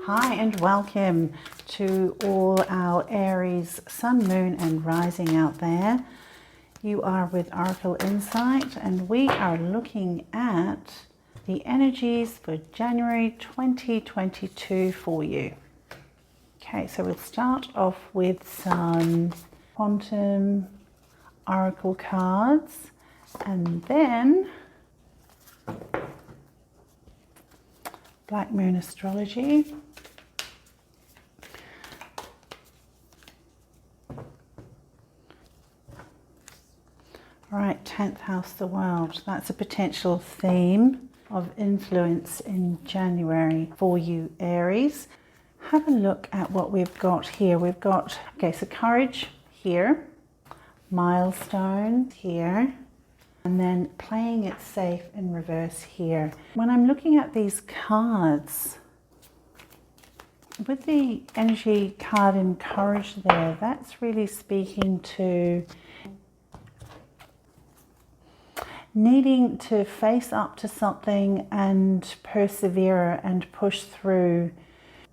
Hi and welcome to all our Aries sun, moon and rising out there. You are with Oracle Insight and we are looking at the energies for January 2022 for you. Okay, so we'll start off with some quantum oracle cards and then Black Moon astrology. All right, 10th house, the world. That's a potential theme of influence in January for you, Aries. Have a look at what we've got here. We've got, okay, so courage here, milestone here, and then playing it safe in reverse here. When I'm looking at these cards, with the energy card in courage there, that's really speaking to needing to face up to something and persevere and push through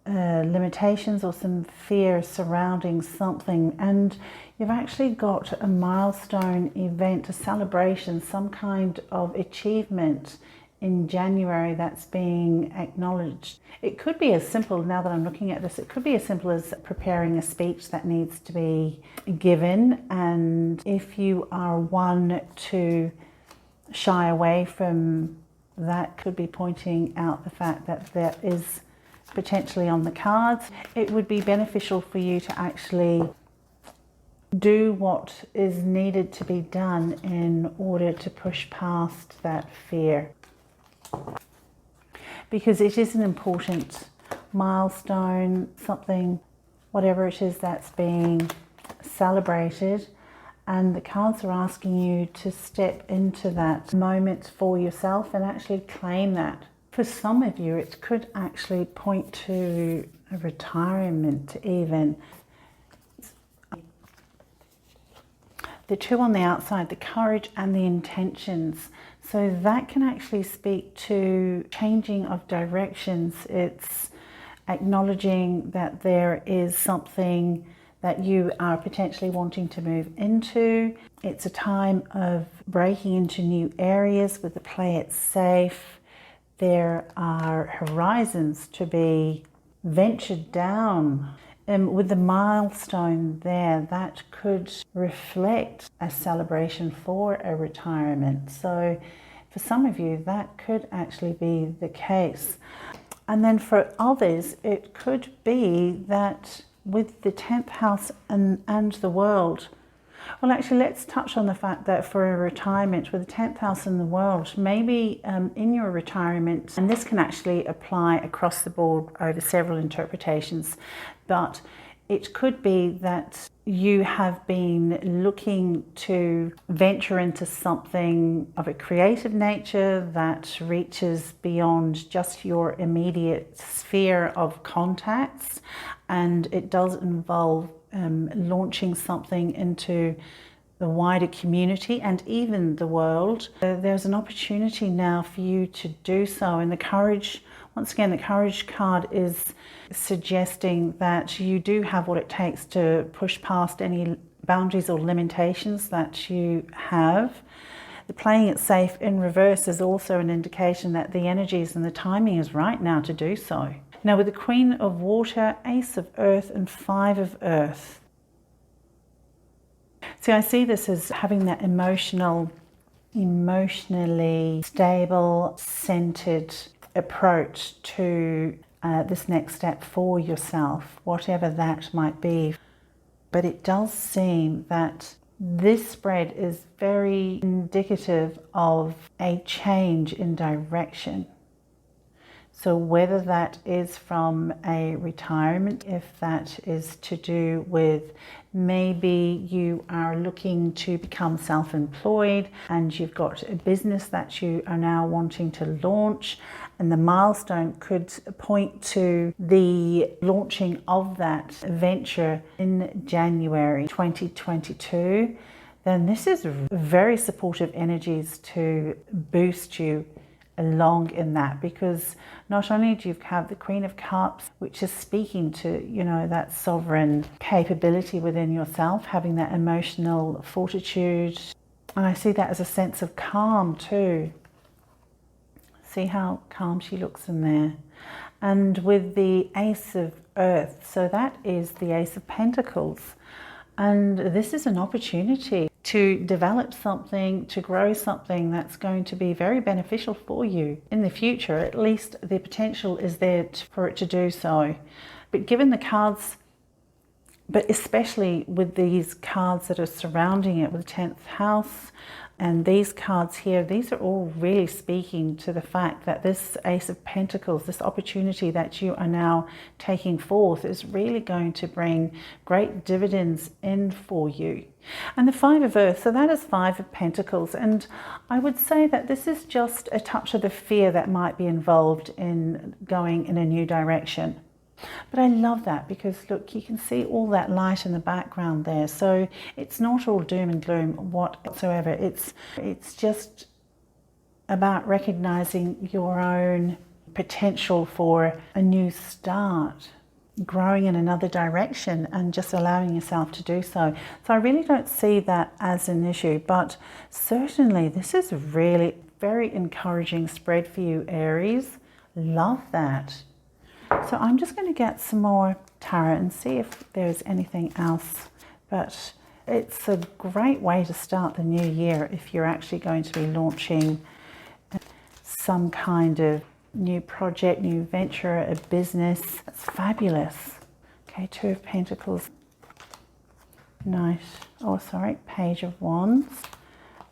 limitations or some fear surrounding something. And you've actually got a milestone event, a celebration, some kind of achievement in January that's being acknowledged. It could be as simple, now that I'm looking at this, it could be as simple as preparing a speech that needs to be given. And if you are one to shy away from that, could be pointing out the fact that there is potentially on the cards. It would be beneficial for you to actually do what is needed to be done in order to push past that fear, because it is an important milestone, something, whatever it is that's being celebrated. And the cards are asking you to step into that moment for yourself and actually claim that. For some of you, it could actually point to a retirement even. The two on the outside, the courage and the intentions. So that can actually speak to changing of directions. It's acknowledging that there is something that you are potentially wanting to move into. It's a time of breaking into new areas with the play it safe. There are horizons to be ventured down. With the milestone there, that could reflect a celebration for a retirement. So for some of you, that could actually be the case. And then for others, it could be that with the 10th house and the world. Well, actually, let's touch on the fact that for a retirement with the 10th house in the world, maybe in your retirement, and this can actually apply across the board over several interpretations, but it could be that you have been looking to venture into something of a creative nature that reaches beyond just your immediate sphere of contacts, and it does involve launching something into the wider community and even the world. There's an opportunity now for you to do so, and the courage, once again, the courage card is suggesting that you do have what it takes to push past any boundaries or limitations that you have. The playing it safe in reverse is also an indication that the energies and the timing is right now to do so. Now with the Queen of Water, Ace of Earth and Five of Earth. See, I see this as having that emotionally stable, centered approach to this next step for yourself, whatever that might be. But it does seem that this spread is very indicative of a change in direction. So whether that is from a retirement, if that is to do with maybe you are looking to become self-employed and you've got a business that you are now wanting to launch, and the milestone could point to the launching of that venture in January 2022, then this is very supportive energies to boost you along in that, because not only do you have the Queen of Cups, which is speaking to, you know, that sovereign capability within yourself, having that emotional fortitude. And I see that as a sense of calm too. See how calm she looks in there. And with the Ace of Earth, so that is the Ace of Pentacles. And this is an opportunity to develop something, to grow something that's going to be very beneficial for you in the future. At least the potential is there for it to do so. But given the cards, but especially with these cards that are surrounding it with 10th house, and these cards here, these are all really speaking to the fact that this Ace of Pentacles, this opportunity that you are now taking forth, is really going to bring great dividends in for you. And the Five of Earth, so that is Five of Pentacles. And I would say that this is just a touch of the fear that might be involved in going in a new direction. But I love that, because look, you can see all that light in the background there. So it's not all doom and gloom whatsoever. It's just about recognizing your own potential for a new start, growing in another direction, and just allowing yourself to do so. So I really don't see that as an issue, but certainly this is really very encouraging spread for you, Aries. Love that. So I'm just going to get some more tarot and see if there's anything else. But it's a great way to start the new year if you're actually going to be launching some kind of new project, new venture, a business. That's fabulous. Okay, Two of Pentacles. Nice. Oh, sorry, Page of Wands.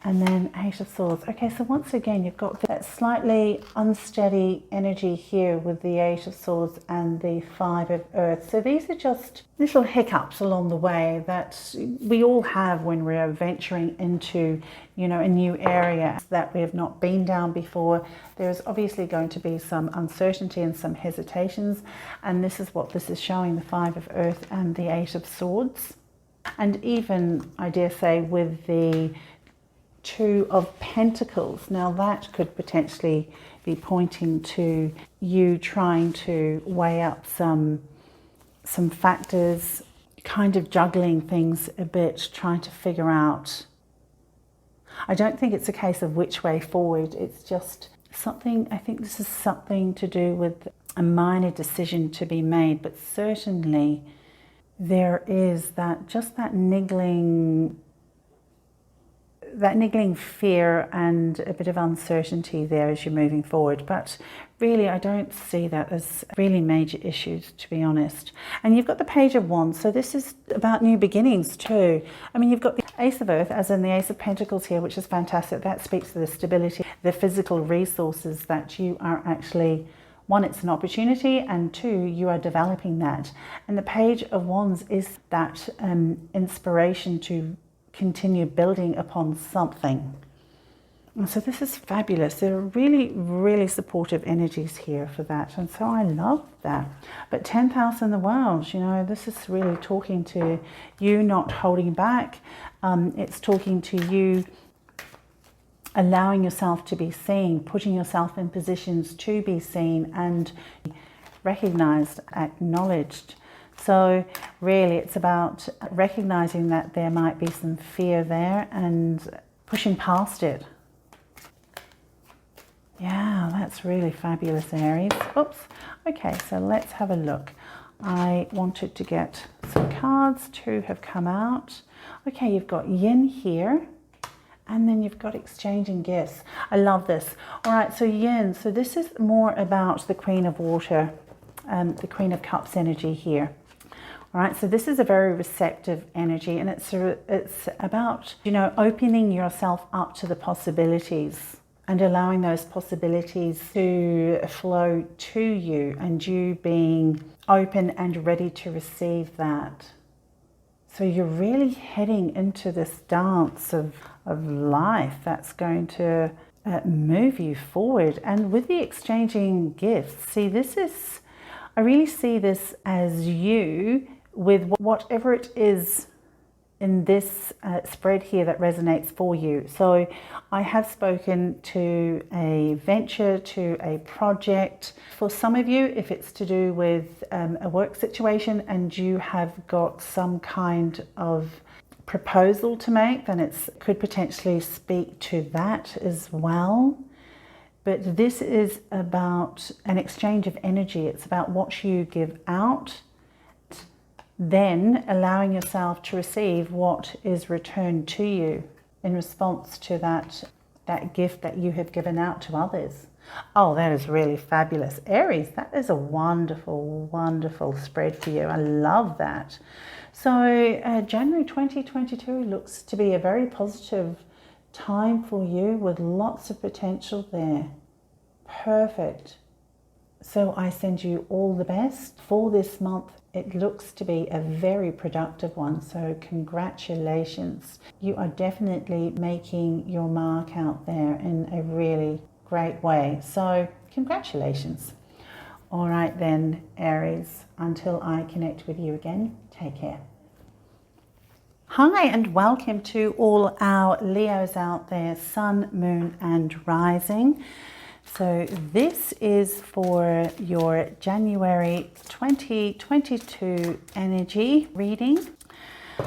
And then Eight of Swords. Okay, so once again, you've got that slightly unsteady energy here with the Eight of Swords and the Five of Earth. So these are just little hiccups along the way that we all have when we're venturing into, you know, a new area that we have not been down before. There's obviously going to be some uncertainty and some hesitations. And this is what this is showing, the Five of Earth and the Eight of Swords. And even, I dare say, with the Two of Pentacles. Now that could potentially be pointing to you trying to weigh up some factors, kind of juggling things a bit, trying to figure out. I don't think it's a case of which way forward. It's just something, I think this is something to do with a minor decision to be made, but certainly there is that, just that niggling fear and a bit of uncertainty there as you're moving forward. But really, I don't see that as really major issues, to be honest. And you've got the Page of Wands, so this is about new beginnings too. I mean, you've got the Ace of Earth, as in the Ace of Pentacles here, which is fantastic. That speaks to the stability, the physical resources that you are actually, one, it's an opportunity, and two, you are developing that. And the Page of Wands is that inspiration to continue building upon something. And so this is fabulous. There are really, really supportive energies here for that. And so I love that. But 10th house in the world, you know, this is really talking to you not holding back. It's talking to you allowing yourself to be seen, putting yourself in positions to be seen and recognized, acknowledged. So really it's about recognizing that there might be some fear there and pushing past it. Yeah, that's really fabulous, Aries. Oops. Okay, so let's have a look. I wanted to get some cards. Two have come out. Okay, you've got Yin here. And then you've got exchanging gifts. I love this. All right, so Yin. So this is more about the Queen of Water, the Queen of Cups energy here. All right, so this is a very receptive energy, and it's about, you know, opening yourself up to the possibilities and allowing those possibilities to flow to you, and you being open and ready to receive that. So you're really heading into this dance of life that's going to move you forward. And with the exchanging gifts, see, this is, I really see this as you with whatever it is in this spread here that resonates for you. So I have spoken to a venture, to a project. For some of you, if it's to do with a work situation and you have got some kind of proposal to make, then it could potentially speak to that as well. But this is about an exchange of energy. It's about what you give out, then allowing yourself to receive what is returned to you in response to that gift that you have given out to others. Oh, that is really fabulous. Aries, that is a wonderful, wonderful spread for you. I love that. So January 2022 looks to be a very positive time for you with lots of potential there. Perfect. So I send you all the best for this month. It looks to be a very productive one, so congratulations. You are definitely making your mark out there in a really great way. So congratulations. All right then, Aries, until I connect with you again, take care. Hi and welcome to all our Leos out there, Sun, Moon and Rising. So this is for your January 2022 energy reading.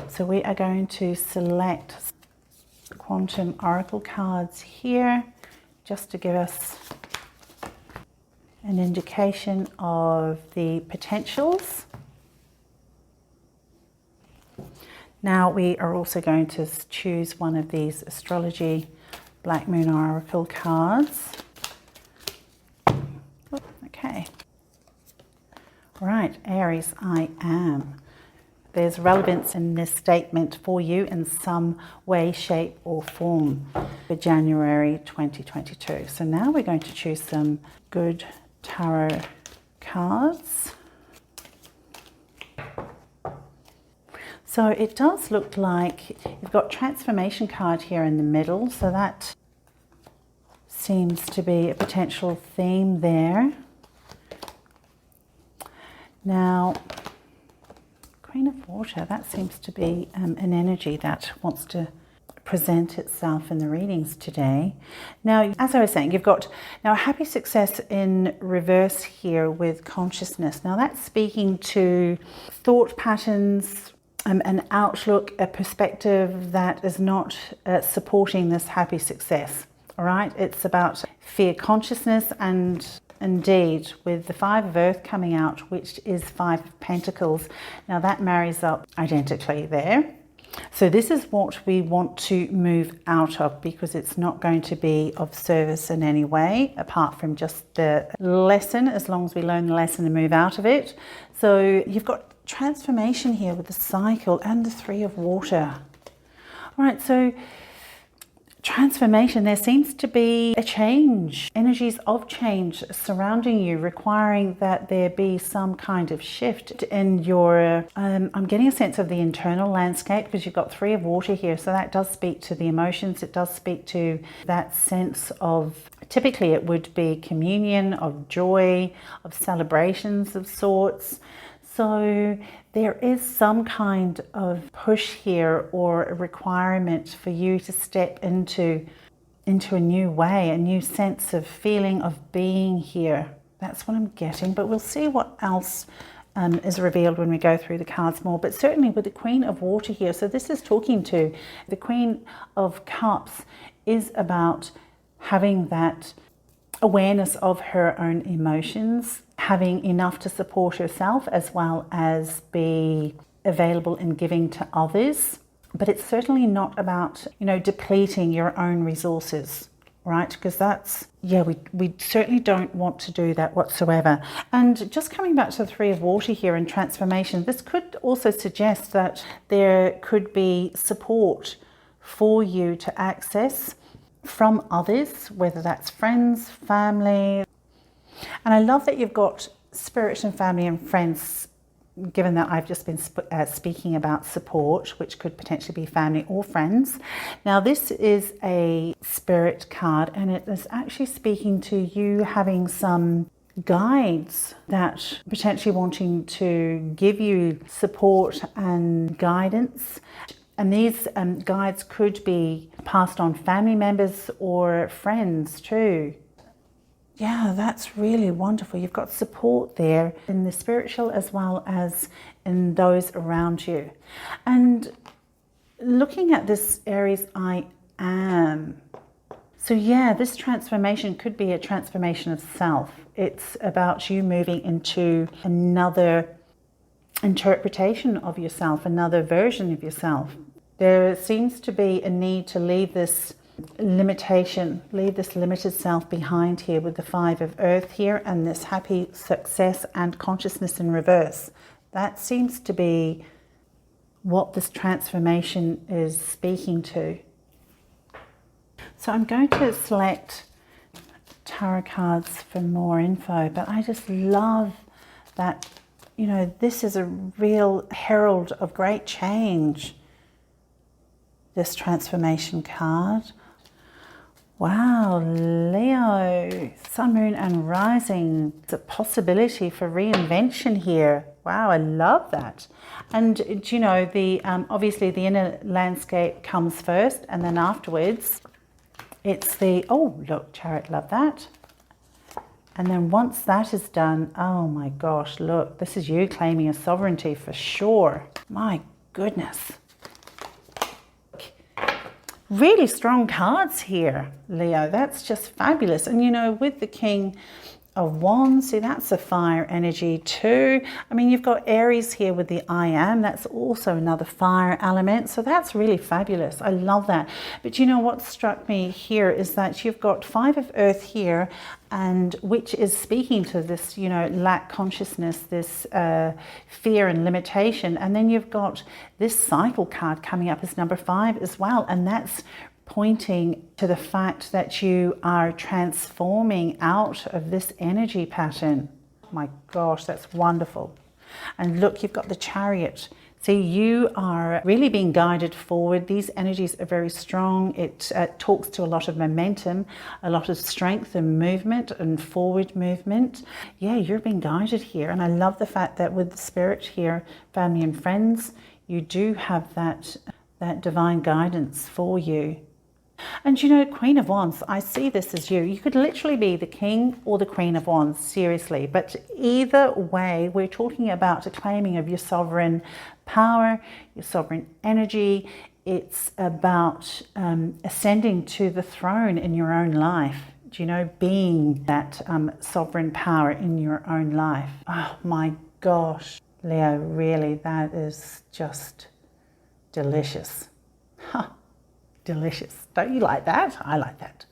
So we are going to select quantum oracle cards here just to give us an indication of the potentials. Now we are also going to choose one of these astrology Black Moon oracle cards. Okay. Right, Aries, I am. There's relevance in this statement for you in some way, shape or form for January 2022. So now we're going to choose some good tarot cards. So it does look like you've got transformation card here in the middle. So that seems to be a potential theme there. Now, Queen of Water, that seems to be an energy that wants to present itself in the readings today. Now, as I was saying, you've got now a happy success in reverse here with consciousness. Now that's speaking to thought patterns, an outlook, a perspective that is not supporting this happy success. All right, it's about fear consciousness, and indeed with the Five of Earth coming out, which is Five of Pentacles. Now that marries up identically there. So this is what we want to move out of, because it's not going to be of service in any way apart from just the lesson, as long as we learn the lesson and move out of it. So you've got transformation here with the cycle and the Three of Water. All right, so transformation, there seems to be a change, energies of change surrounding you, requiring that there be some kind of shift in your, I'm getting a sense of the internal landscape, because you've got Three of Water here. So that does speak to the emotions. It does speak to that sense of, typically it would be communion, of joy, of celebrations of sorts. So there is some kind of push here or a requirement for you to step into a new way, a new sense of feeling of being here. That's what I'm getting, but we'll see what else is revealed when we go through the cards more. But certainly with the Queen of Water here, so this is talking to the Queen of Cups, is about having that awareness of her own emotions, having enough to support herself as well as be available in giving to others. But it's certainly not about, depleting your own resources, right? Because that's, we certainly don't want to do that whatsoever. And just coming back to the Three of Water here and transformation, this could also suggest that there could be support for you to access from others, whether that's friends, family. And I love that you've got spirit and family and friends, given that I've just been speaking about support, which could potentially be family or friends. Now this is a spirit card, and it is actually speaking to you having some guides that potentially wanting to give you support and guidance. And these guides could be passed on family members or friends too. Yeah, that's really wonderful. You've got support there in the spiritual as well as in those around you. And looking at this Aries, I am. So yeah, this transformation could be a transformation of self. It's about you moving into another interpretation of yourself, another version of yourself. There seems to be a need to leave this limitation, leave this limited self behind here with the 5 of Earth here and this happy success and consciousness in reverse. That seems to be what this transformation is speaking to. So I'm going to select tarot cards for more info, but I just love that, you know, this is a real herald of great change, this transformation card. Wow, Leo, Sun, Moon and Rising. It's a possibility for reinvention here. Wow, I love that. And you know, the obviously the inner landscape comes first, and then afterwards it's the, oh look, Chariot, love that. And then once that is done, oh my gosh, look, this is you claiming a sovereignty for sure. My goodness. Really strong cards here, Leo. That's just fabulous. And you know, with the King of Wands, see, that's a fire energy too. I mean, you've got Aries here with the I am. That's also another fire element. So that's really fabulous. I love that. But you know what struck me here is that you've got 5 of Earth here, and which is speaking to this, you know, lack consciousness, this fear and limitation. And then you've got this cycle card coming up as number 5 as well. And that's pointing to the fact that you are transforming out of this energy pattern. My gosh, that's wonderful. And look, you've got the Chariot. See, you are really being guided forward. These energies are very strong. It talks to a lot of momentum, a lot of strength and movement and forward movement. Yeah, you're being guided here. And I love the fact that with the Spirit here, family and friends, you do have that divine guidance for you. And you know, Queen of Wands, I see this as you. You could literally be the King or the Queen of Wands, seriously. But either way, we're talking about a claiming of your sovereign power, your sovereign energy. It's about ascending to the throne in your own life. Do you know, being that sovereign power in your own life. Oh my gosh, Leo, really, that is just delicious. Huh. Delicious. Don't you like that? I like that.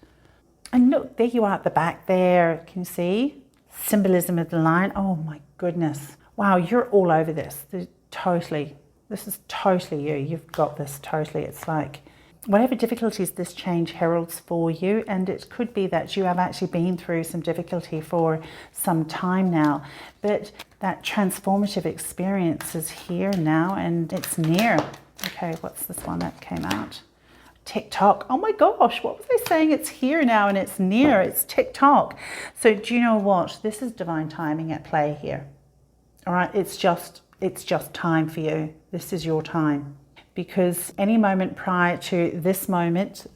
And look, there you are at the back there. Can you see? Symbolism of the lion. Oh my goodness. Wow, you're all over this. Totally. This is totally you. You've got this totally. It's like whatever difficulties this change heralds for you, and it could be that you have actually been through some difficulty for some time now, but that transformative experience is here now and it's near. Okay, what's this one that came out? TikTok. Oh my gosh, what was I saying? It's here now and it's near. It's TikTok. So do you know what? This is divine timing at play here. All right, it's just time for you. This is your time. Because any moment prior to this moment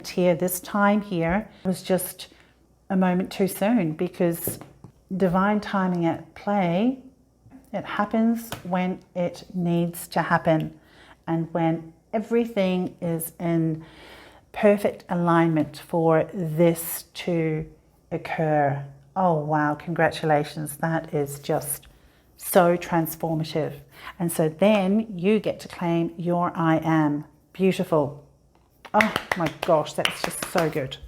here, this time here, was just a moment too soon, because divine timing at play, it happens when it needs to happen and when everything is in perfect alignment for this to occur. Oh wow, congratulations. That is just so transformative. And so then you get to claim your I am. Beautiful. Oh my gosh, that's just so good.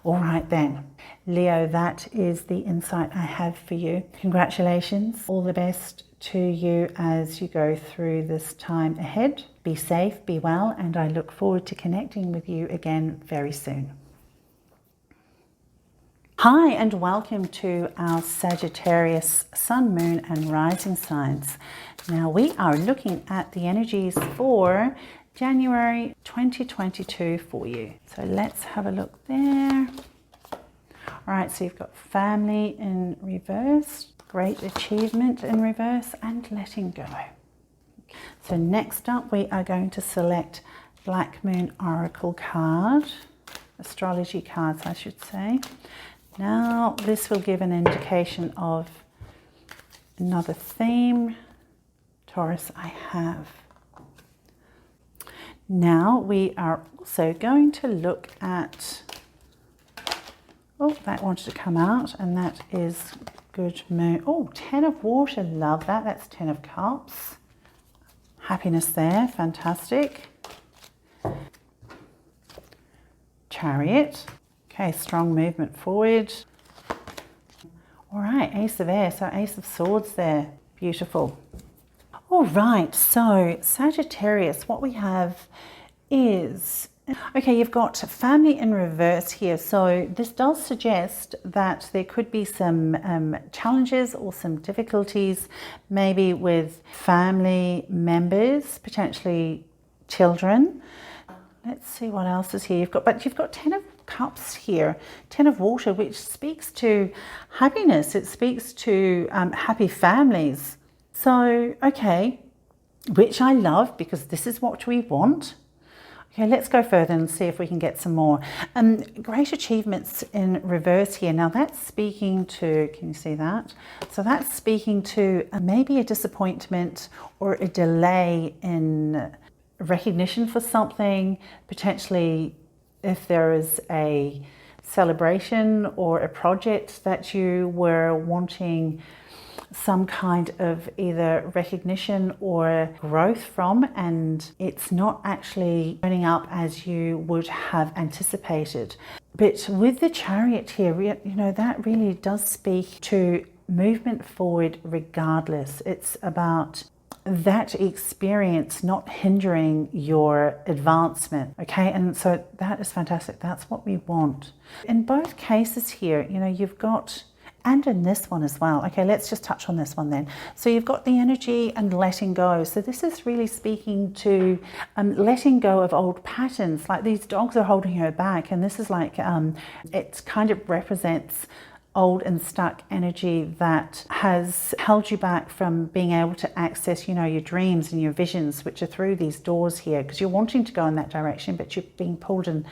All right then, Leo, that is the insight I have for you. Congratulations. All the best to you as you go through this time ahead. Be safe, be well, and I look forward to connecting with you again very soon. Hi, and welcome to our Sagittarius Sun, Moon and Rising signs. Now we are looking at the energies for January 2022 for you. So let's have a look there. All right, so you've got family in reverse, great achievement in reverse, and letting go. So next up we are going to select Black Moon Oracle card, astrology cards I should say. Now this will give an indication of another theme, Taurus, I have. Now we are also going to look at, oh, that wanted to come out, and that is good moon. Oh, 10 of water, love that. That's 10 of cups. Happiness there, fantastic. Chariot. Okay, strong movement forward. All right, Ace of Air, so Ace of Swords there. Beautiful. All right, so Sagittarius, what we have is, okay, you've got family in reverse here. So this does suggest that there could be some challenges or some difficulties, maybe with family members, potentially children. Let's see what else is here. You've got 10 of Cups here, 10 of water, which speaks to happiness. It speaks to happy families. So, okay, which I love because this is what we want. Okay, let's go further and see if we can get some more. Great achievements in reverse here. Now that's speaking to, can you see that? So that's speaking to maybe a disappointment or a delay in recognition for something, potentially if there is a celebration or a project that you were wanting some kind of either recognition or growth from, and it's not actually turning up as you would have anticipated. But with the Chariot here, you know, that really does speak to movement forward regardless. It's about that experience not hindering your advancement, okay? And so that is fantastic. That's what we want. In both cases here, you know, you've got, and in this one as well. Okay, let's just touch on this one then. So you've got the energy and letting go. So this is really speaking to letting go of old patterns. Like these dogs are holding her back, and this is like, it kind of represents old and stuck energy that has held you back from being able to access, you know, your dreams and your visions, which are through these doors here, because you're wanting to go in that direction, but you're being pulled in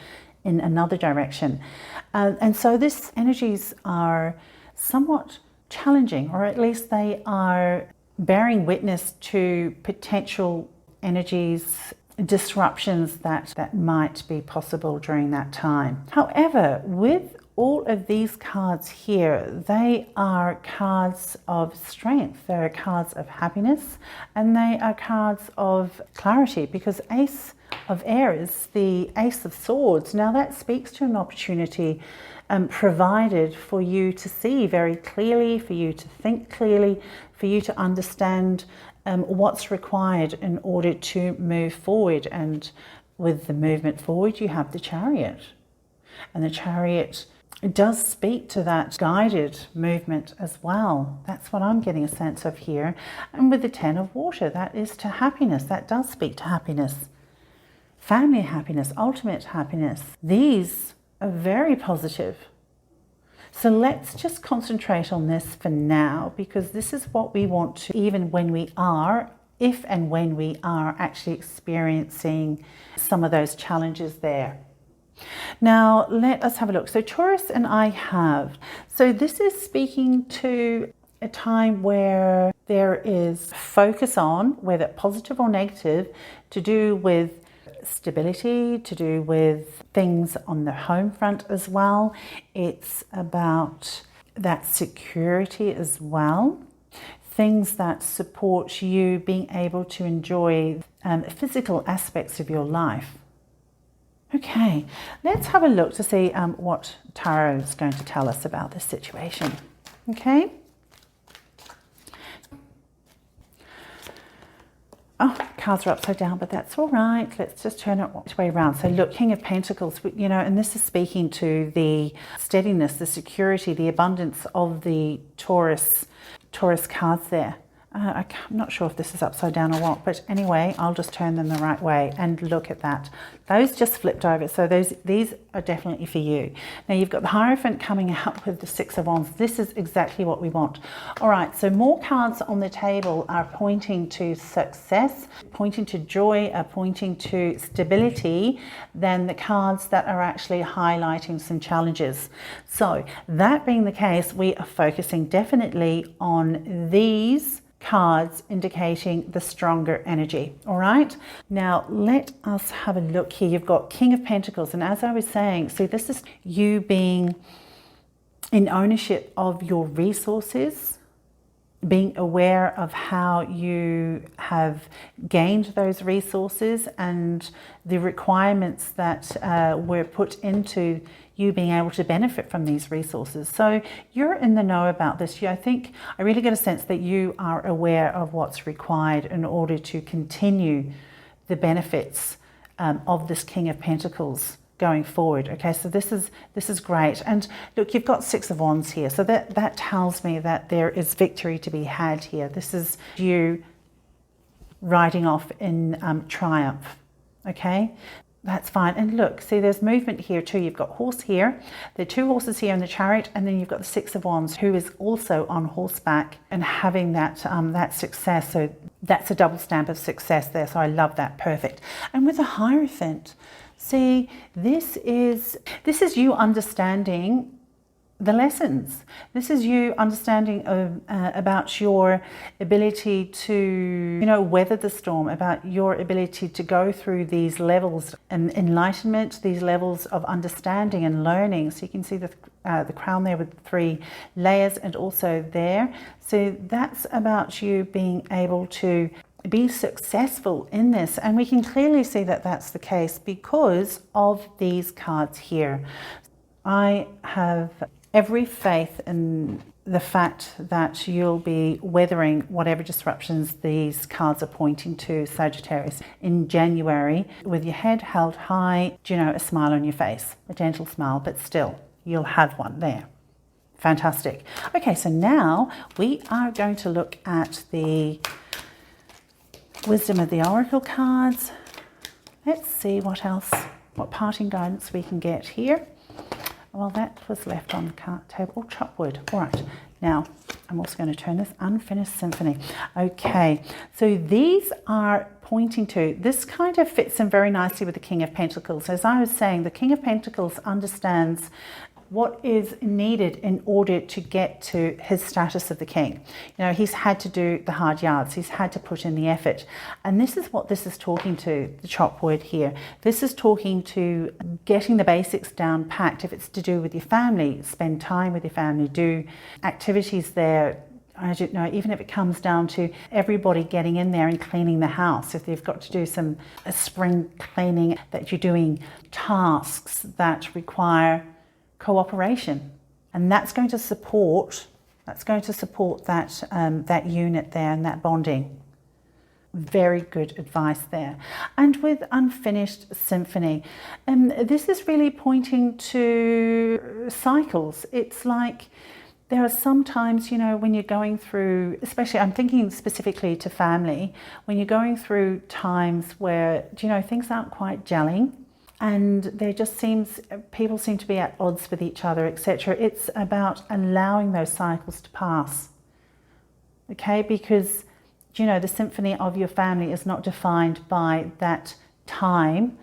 another direction. And so these energies are somewhat challenging, or at least they are bearing witness to potential energies, disruptions that might be possible during that time. However, with all of these cards here, they are cards of strength, they are cards of happiness, and they are cards of clarity, because Ace of Aries, the Ace of Swords, now that speaks to an opportunity provided for you to see very clearly, for you to think clearly, for you to understand what's required in order to move forward. And with the movement forward, you have the Chariot. And the Chariot does speak to that guided movement as well. That's what I'm getting a sense of here. And with the 10 of water, that is to happiness. That does speak to happiness. Family happiness, ultimate happiness. These are very positive. So let's just concentrate on this for now, because this is what we want to, even when we are, if and when we are actually experiencing some of those challenges there. Now let us have a look. So Taurus and I have, so this is speaking to a time where there is focus on, whether positive or negative, to do with stability, to do with things on the home front as well. It's about that security as well. Things that support you being able to enjoy physical aspects of your life. Okay, let's have a look to see what Tarot is going to tell us about this situation. Okay. Oh, cards are upside down, but that's all right. Let's just turn it the way around. So look, King of Pentacles, you know, and this is speaking to the steadiness, the security, the abundance of the Taurus cards there. I'm not sure if this is upside down or what, but anyway, I'll just turn them the right way and look at that. Those just flipped over, so these are definitely for you. Now you've got the Hierophant coming out with the Six of Wands. This is exactly what we want. All right, so more cards on the table are pointing to success, pointing to joy, are pointing to stability than the cards that are actually highlighting some challenges. So that being the case, we are focusing definitely on these cards indicating the stronger energy. All right, now let us have a look here. You've got King of Pentacles, and as I was saying, see, this is you being in ownership of your resources, being aware of how you have gained those resources and the requirements that were put into you being able to benefit from these resources. So you're in the know about this. I think I really get a sense that you are aware of what's required in order to continue the benefits of this King of Pentacles going forward. Okay, so this is great. And look, you've got Six of Wands here, so that tells me that there is victory to be had here. This is you riding off in triumph. Okay, that's fine. And look, see, there's movement here too. You've got horse here, the two horses here in the chariot, and then you've got the Six of Wands, who is also on horseback and having that that success. So that's a double stamp of success there. So I love that. Perfect. And with the Hierophant, see, this is you understanding the lessons. This is you understanding about your ability to, you know, weather the storm, about your ability to go through these levels and enlightenment, these levels of understanding and learning. So you can see the crown there with 3 layers, and also there. So that's about you being able to be successful in this, and we can clearly see that that's the case because of these cards here. I have every faith in the fact that you'll be weathering whatever disruptions these cards are pointing to, Sagittarius, in January, with your head held high, you know, a smile on your face, a gentle smile, but still you'll have one there. Fantastic. Okay, so now we are going to look at the wisdom of the Oracle cards. Let's see what else, what parting guidance we can get here. Well, that was left on the card table. Oh, chopwood. All right. Now, I'm also going to turn this Unfinished Symphony. Okay. So these are pointing to, this kind of fits in very nicely with the King of Pentacles. As I was saying, the King of Pentacles understands what is needed in order to get to his status of the king. You know, he's had to do the hard yards. He's had to put in the effort. And this is what this is talking to, the chopwood here. This is talking to getting the basics down packed. If it's to do with your family, spend time with your family, do activities there. I don't know, even if it comes down to everybody getting in there and cleaning the house, if they've got to do some spring cleaning, that you're doing tasks that require cooperation, and that's going to support that that unit there and that bonding. Very good advice there. And with Unfinished Symphony, this is really pointing to cycles. It's like there are some times, you know, when you're going through, especially I'm thinking specifically to family, when you're going through times where, you know, things aren't quite gelling, and there just seems, people seem to be at odds with each other, etc. It's about allowing those cycles to pass. Okay, because, you know, the symphony of your family is not defined by that time,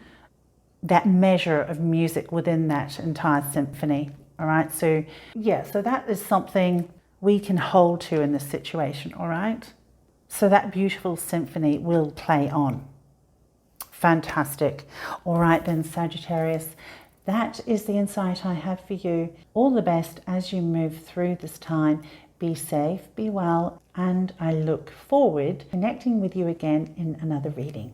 that measure of music within that entire symphony. All right, so yeah, so that is something we can hold to in this situation. All right, so that beautiful symphony will play on. Fantastic. All right then, Sagittarius, that is the insight I have for you. All the best as you move through this time. Be safe, be well, and I look forward to connecting with you again in another reading.